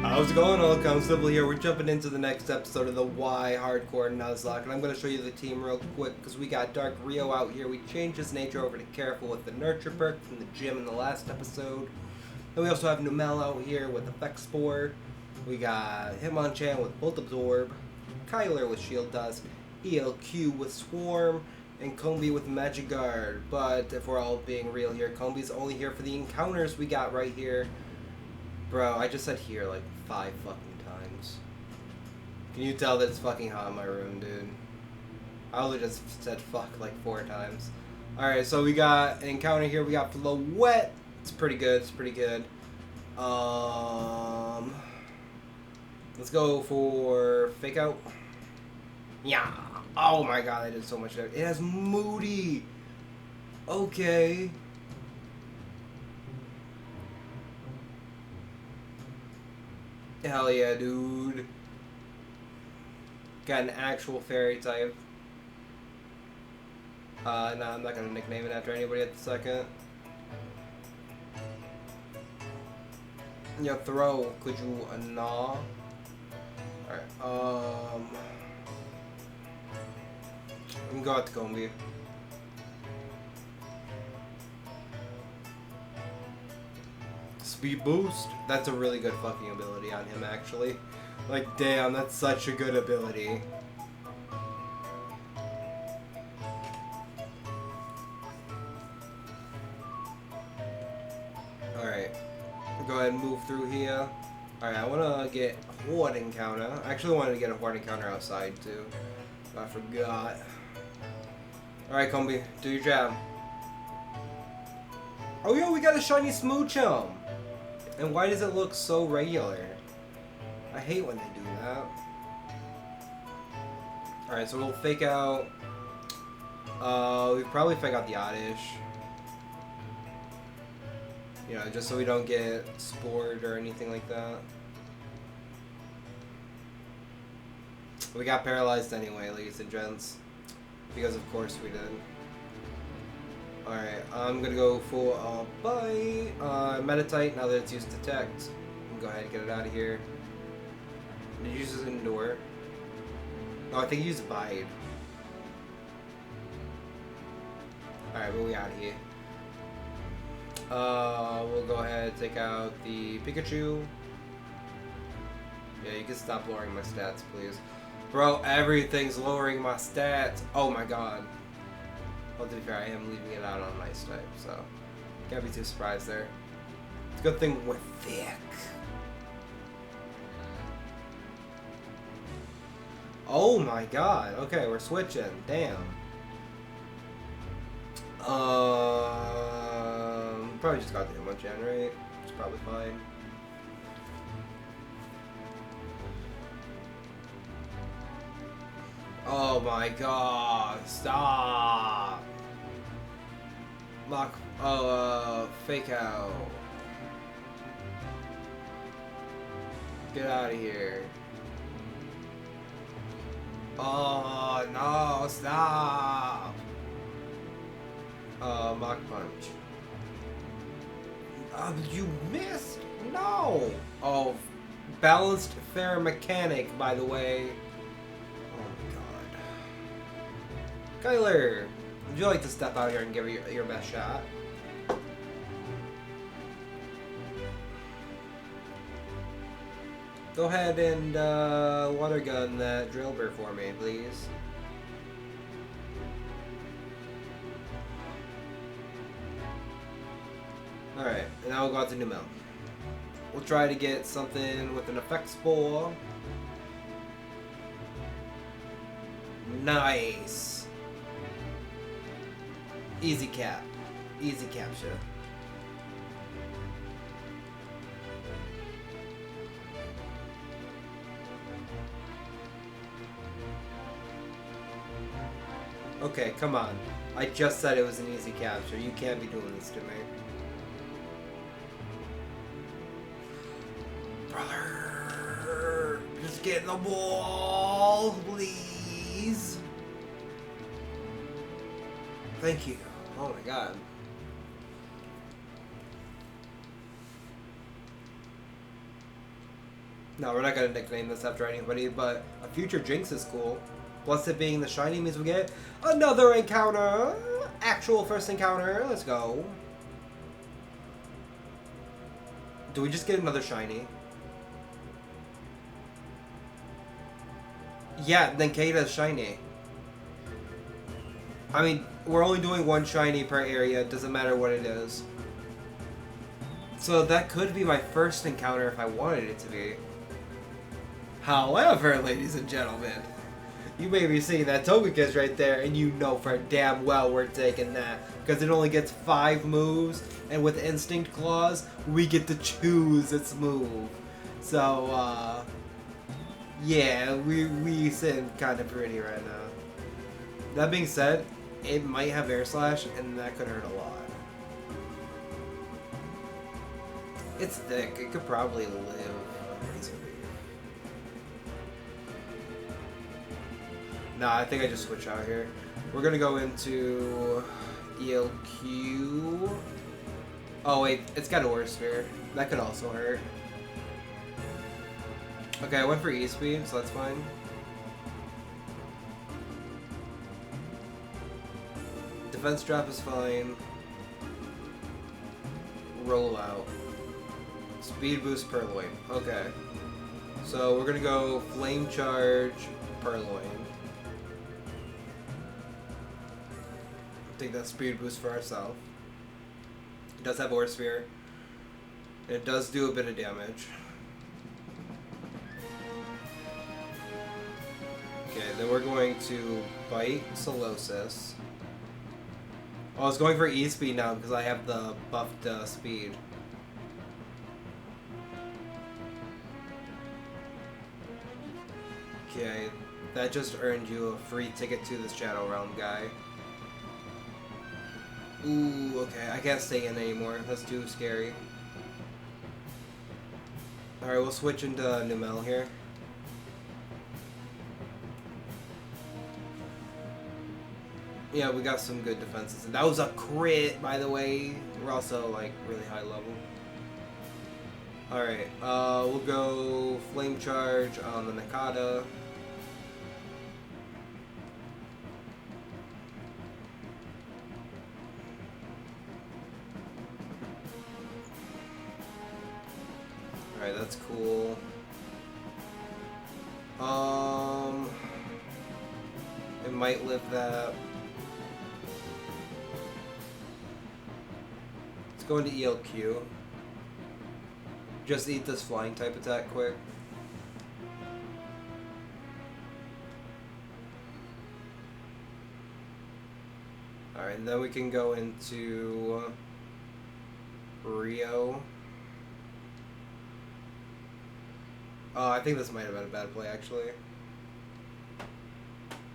How's it going, all Constable here? We're jumping into the next episode of the Y Hardcore Nuzlocke, and I'm going to show you the team real quick, because we got Dark Rio out here. We changed his nature over to Careful with the Nurture perk from the gym in the last episode. And we also have Numel out here with Effect Spore. We got Hitmonchan with Bolt Absorb, Kyler with Shield Dust, ELQ with Swarm, and Combi with Magic Guard. But if we're all being real here, Combi's only here for the encounters we got right here. Bro, I just said here like 5 fucking times. Can you tell that it's fucking hot in my room, dude? I only just said fuck like 4 times. Alright, so we got an encounter here. We got Wet. It's pretty good. It's pretty good. Let's go for Fake Out. Yeah. Oh my god, I did so much there. It has Moody. Okay. Hell yeah, dude. Got an actual fairy type. No, I'm not gonna nickname it after anybody at the second. Yeah, throw. Could you gnaw? Alright, I'm going to Combi. Speed boost. That's a really good fucking ability on him, actually. Like, damn, that's such a good ability. Alright. Go ahead and move through here. Alright, I want to get Horde encounter. I actually wanted to get a Horde encounter outside, too. I forgot. Alright, Combi, do your job. Oh, yo, we got a shiny Smoochum! And why does it look so regular? I hate when they do that. Alright, so we'll fake out... we probably fake out the Oddish. You know, just so we don't get spored or anything like that. We got paralyzed anyway, ladies and gents. Because of course we did. Alright, I'm gonna go for Bite. Meditite, now that it's used Detect. Go ahead and get it out of here. Did you use it Endure? No, I think you used Bite. Alright, but we out of here. We'll go ahead and take out the Pikachu. Yeah, you can stop lowering my stats, please. Bro, everything's lowering my stats. Oh my god. Well, to be fair, I am leaving it out on Ice type, so can't be too surprised there. It's a good thing we're thick. Oh my god. Okay, we're switching. Damn. Probably just got the Hitmonchan, right? It's probably fine. Oh my god, stop! Fake out. Get out of here. Oh no, stop! Mach Punch. You missed? No! Oh, balanced fair mechanic, by the way. Kyler, would you like to step out here and give it your best shot? Go ahead and water gun that Drillbur for me, please. Alright, and now we'll go out to Numel. We'll try to get something with an Effect Spore. Nice. Easy cap. Easy capture. Okay, come on. I just said it was an easy capture. You can't be doing this to me. Brother! Just get the ball, please. Thank you. Oh my god. No, we're not gonna nickname this after anybody, but a future Jinx is cool. Plus it being the shiny means we get another encounter! Actual first encounter, let's go. Do we just get another shiny? Yeah, then Kata's shiny. I mean, we're only doing one shiny per area, it doesn't matter what it is. So that could be my first encounter if I wanted it to be. However, ladies and gentlemen, you may be seeing that Togekiss right there, and you know for damn well we're taking that. Because it only gets 5 moves, and with Instinct Claws, we get to choose its move. So, yeah, we sitting kind of pretty right now. That being said, it might have Air Slash, and that could hurt a lot. It's thick. It could probably live. Nah, I think I just switch out here. We're gonna go into ELQ. Oh wait, it's got Aura Sphere. That could also hurt. Okay, I went for E-Speed, so that's fine. Defense drop is fine. Roll out. Speed boost Purloin. Okay. So we're gonna go Flame Charge Purloin. Take that speed boost for ourselves. It does have Aura Sphere. It does do a bit of damage. Okay, then we're going to Bite Solosis. Oh, I was going for E-Speed now because I have the buffed speed. Okay, that just earned you a free ticket to this Shadow Realm guy. Ooh, okay, I can't stay in anymore. That's too scary. Alright, we'll switch into Numel here. Yeah, we got some good defenses. And that was a crit, by the way. We're also, like, really high level. Alright, we'll go Flame Charge on the Nakata. Alright, that's cool. It might live that. Let's go into ELQ. Just eat this flying type attack quick. Alright, and then we can go into Rio. Oh, I think this might have been a bad play, actually.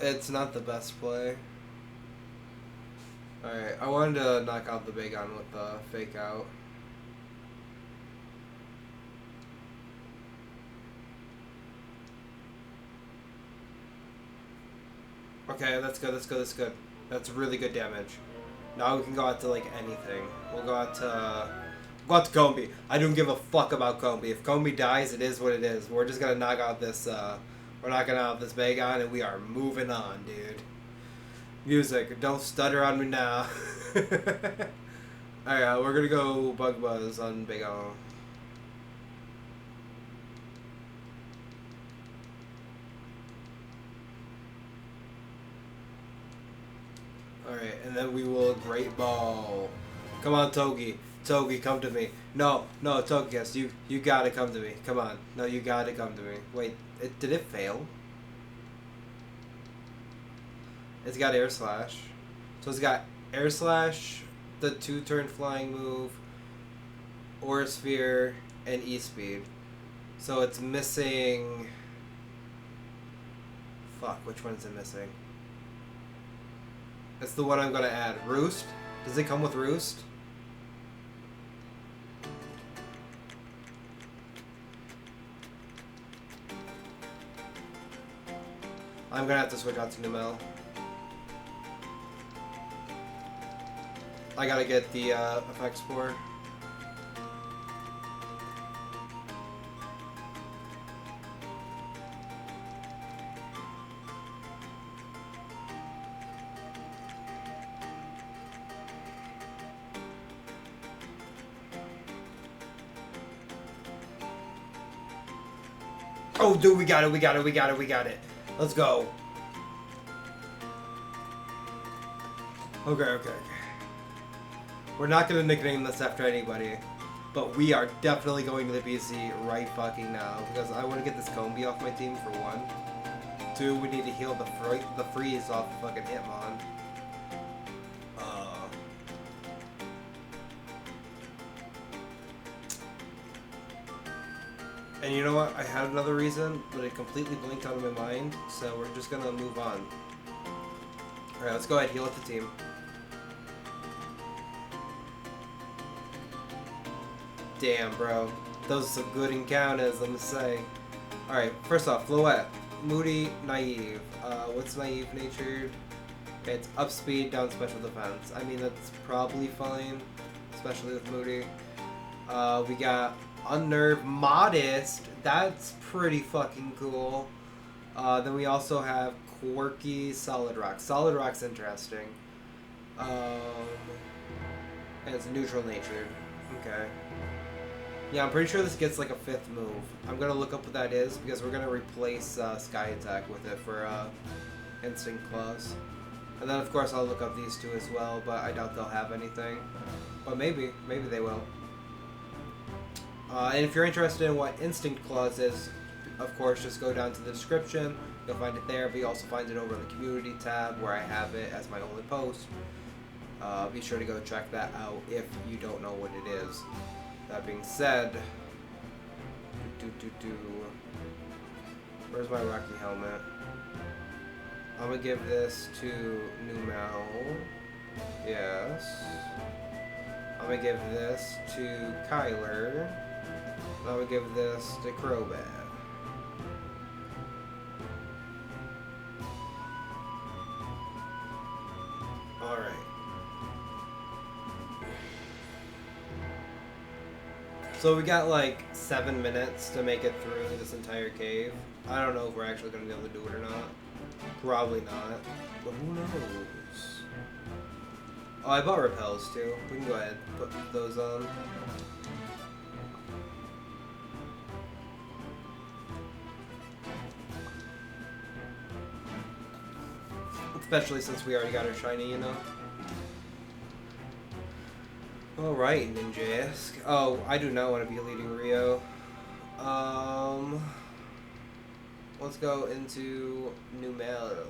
It's not the best play. Alright, I wanted to knock out the Bagon with the Fake Out. Okay, that's good, that's good, that's good. That's really good damage. Now we can go out to, like, anything. We'll go out to Combi. I don't give a fuck about Combi. If Combi dies, it is what it is. We're just gonna knock out this, we're knocking out this Bagon, and we are moving on, dude. Music, don't stutter on me now. Alright, we're gonna go Bug Buzz on Bagon. Alright, and then we will Great Ball. Come on, Togi. Togi, come to me. No, Togekiss, you gotta come to me. Come on. No, you gotta come to me. Wait, did it fail? It's got Air Slash. So it's got Air Slash, the 2-turn flying move, Aura Sphere, and E-Speed. So it's missing... Fuck, which one is it missing? That's the one I'm gonna add. Roost? Does it come with Roost? I'm gonna have to switch out to Numel. I gotta get the effects for. Oh, dude, we got it, we got it, we got it, we got it. Let's go. Okay, okay, okay. We're not gonna nickname this after anybody, but we are definitely going to the PC right fucking now because I want to get this Combi off my team for one. Two, we need to heal the freeze off fucking Hitmon. And you know what? I had another reason, but it completely blinked out of my mind, so we're just gonna move on. Alright, let's go ahead and heal up the team. Damn, bro. Those are some good encounters, I'm gonna say. Alright, first off, Floette. Moody, naive. What's naive natured? Okay, it's up speed, down special defense. I mean, that's probably fine, especially with Moody. We got unnerved, modest. That's pretty fucking cool. Then we also have quirky, solid rock. Solid rock's interesting. And it's neutral natured. Okay. Yeah, I'm pretty sure this gets like a 5th move. I'm gonna look up what that is because we're gonna replace Sky Attack with it for Instinct Claws. And then of course I'll look up these two as well, but I doubt they'll have anything. But maybe they will. And if you're interested in what Instinct Claws is, of course just go down to the description. You'll find it there, but you also find it over in the community tab where I have it as my only post. Be sure to go check that out if you don't know what it is. That being said, where's my Rocky helmet? I'm gonna give this to Numel. Yes. I'm gonna give this to Kyler. I'm gonna give this to Crobat. Alright. So we got like 7 minutes to make it through this entire cave. I don't know if we're actually going to be able to do it or not. Probably not. But who knows? Oh, I bought repels too. We can go ahead and put those on. Especially since we already got our shiny, you know? Alright, Ninja-esque. Oh, I do not want to be leading Rio. Let's go into Numel.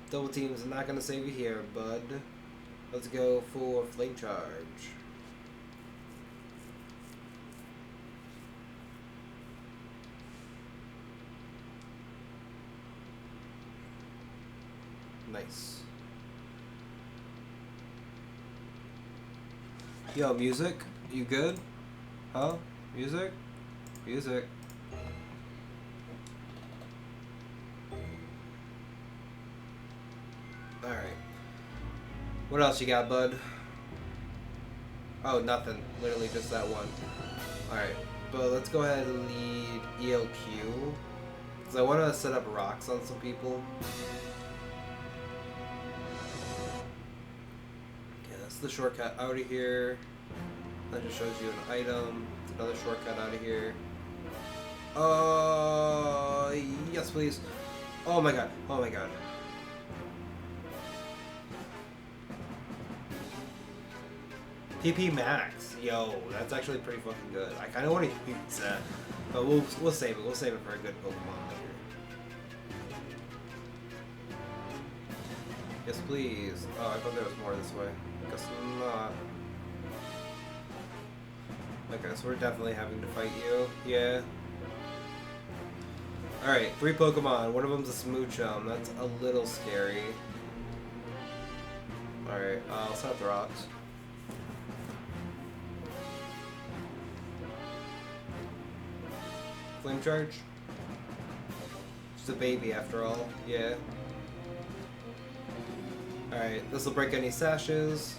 Double team is not going to save you here, bud. Let's go for Flame Charge. Nice. Yo, music? You good? Huh? Music? Music. Alright. What else you got, bud? Oh, nothing. Literally just that one. Alright. But let's go ahead and lead ELQ. Because I want to set up rocks on some people. The shortcut out of here. That just shows you an item. It's another shortcut out of here. Yes, please. Oh my god. Oh my god. PP Max. Yo, that's actually pretty fucking good. I kind of want to use that, but we'll save it. We'll save it for a good Pokemon later. Yes, please. Oh, I thought there was more this way. Guess not. Okay, so we're definitely having to fight you. Yeah. Alright, 3 Pokemon. One of them's a Smoochum. That's a little scary. Alright, I'll set up the rocks. Flame Charge? Just a baby after all. Yeah. Alright, this will break any sashes.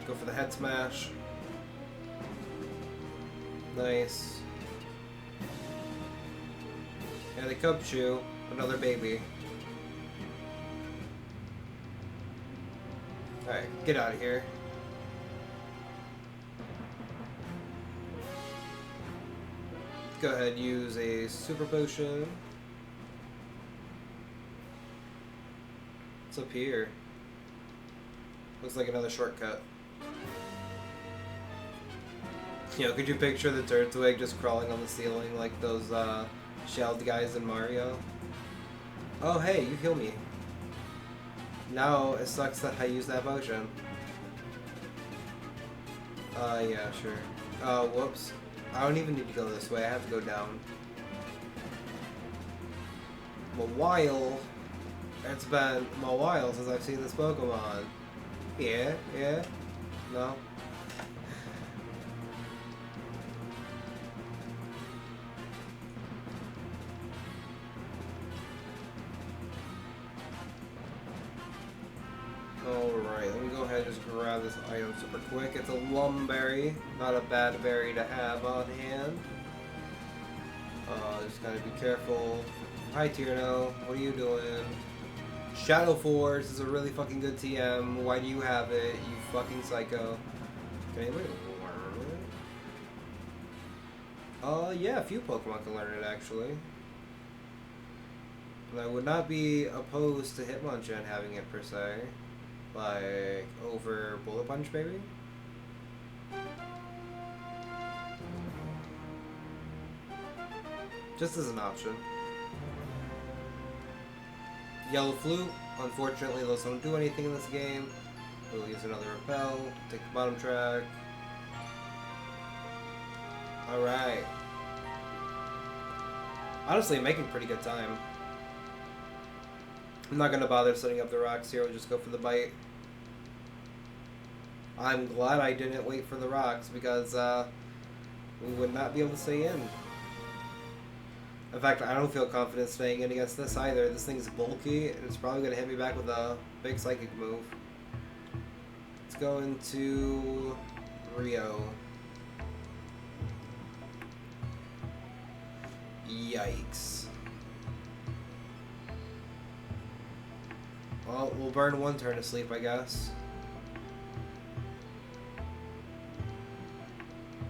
Go for the head smash. Nice. And the Cubchoo, another baby. Alright, get out of here. Go ahead, use a super potion. What's up here? Looks like another shortcut. You know, could you picture the Turtwig just crawling on the ceiling like those shelled guys in Mario? Oh hey, you heal me. Now it sucks that I used that potion. Yeah, sure. Whoops. I don't even need to go this way, I have to go down. It's been a while since I've seen this Pokemon. Yeah, no. Alright, let me go ahead and just grab this item super quick. It's a Lumberry, not a bad berry to have on hand. Just gotta be careful. Hi Tierno, what are you doing? Shadow Force is a really fucking good TM. Why do you have it, you fucking psycho? Can anybody learn it? Yeah, a few Pokemon can learn it actually. And I would not be opposed to Hitmonchan having it per se. Like, over Bullet Punch, maybe? Just as an option. Yellow Flute. Unfortunately, those don't do anything in this game. We'll use another Repel. Take the bottom track. Alright. Honestly, making pretty good time. I'm not going to bother setting up the rocks here. We'll just go for the bite. I'm glad I didn't wait for the rocks because we would not be able to stay in. In fact, I don't feel confident staying in against this either. This thing's bulky and it's probably going to hit me back with a big psychic move. Let's go into Rio. Yikes. Well, we'll burn one turn of sleep, I guess.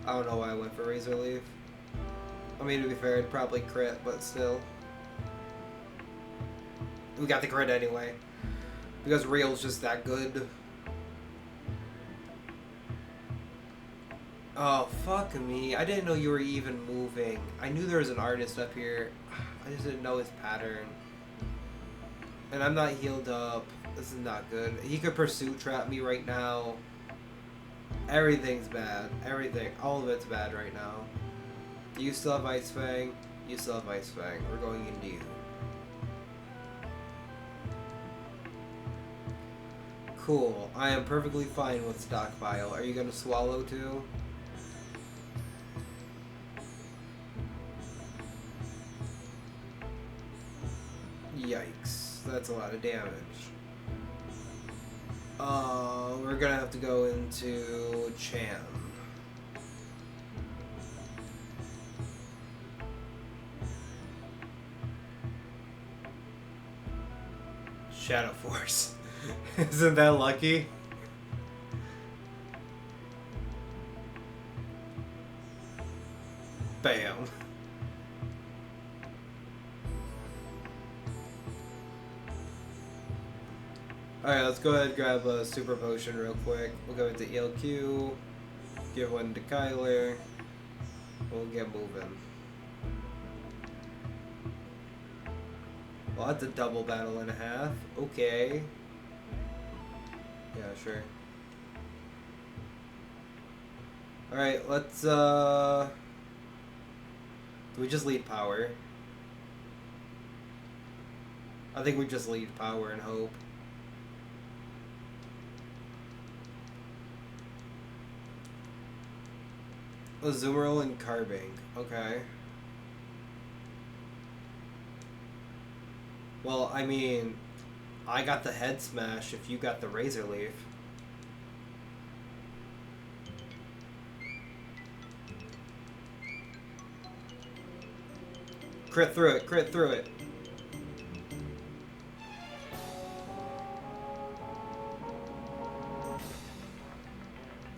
I don't know why I went for Razor Leaf. I mean, to be fair, it'd probably crit, but still. We got the crit anyway. Because Real's just that good. Oh, fuck me. I didn't know you were even moving. I knew there was an artist up here. I just didn't know his pattern. And I'm not healed up. This is not good. He could Pursuit Trap me right now. Everything's bad. Everything. All of it's bad right now. You still have Ice Fang. You still have Ice Fang. We're going into you. Cool. I am perfectly fine with Stockpile. Are you going to swallow too? Yikes. That's a lot of damage. We're gonna have to go into Chan. Shadow Force. Isn't that lucky? Bam. Alright, let's go ahead and grab a super potion real quick. We'll go into ELQ, give one to Kyler, we'll get moving. Well, that's a double battle and a half. Okay. Yeah, sure. Alright, let's, do we just lead power? I think we just lead power and hope. Azumarill and Carbink. Okay. Well, I mean, I got the Head Smash if you got the Razor Leaf. Crit through it, crit through it.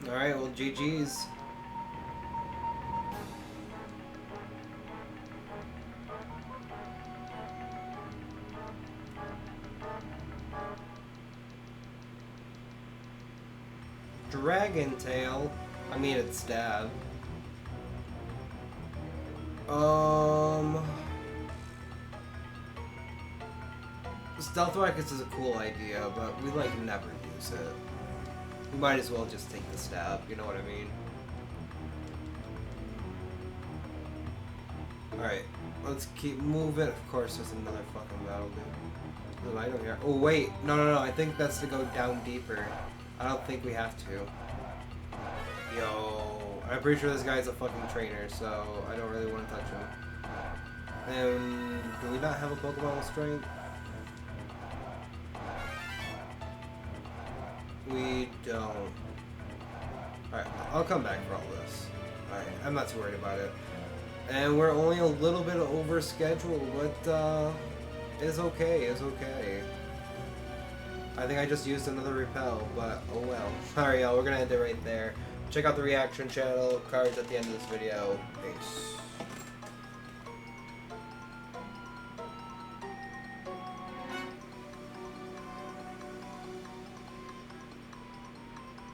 Alright, well, GG's. Dragon Tail. I mean, it's Stab. Stealth Rockets is a cool idea, but we like never use it. We might as well just take the Stab, you know what I mean? Alright, let's keep moving. Of course, there's another fucking battle, dude. There's an item here. Oh, wait. No. I think that's to go down deeper. I don't think we have to. Yo. I'm pretty sure this guy's a fucking trainer, so I don't really want to touch him. And do we not have a Pokemon with strength? We don't. Alright, I'll come back for all this. Alright, I'm not too worried about it. And we're only a little bit over schedule, but it's okay, it's okay. I think I just used another repel, but oh well. Alright, y'all, we're gonna end it right there. Check out the reaction channel, cards at the end of this video. Peace.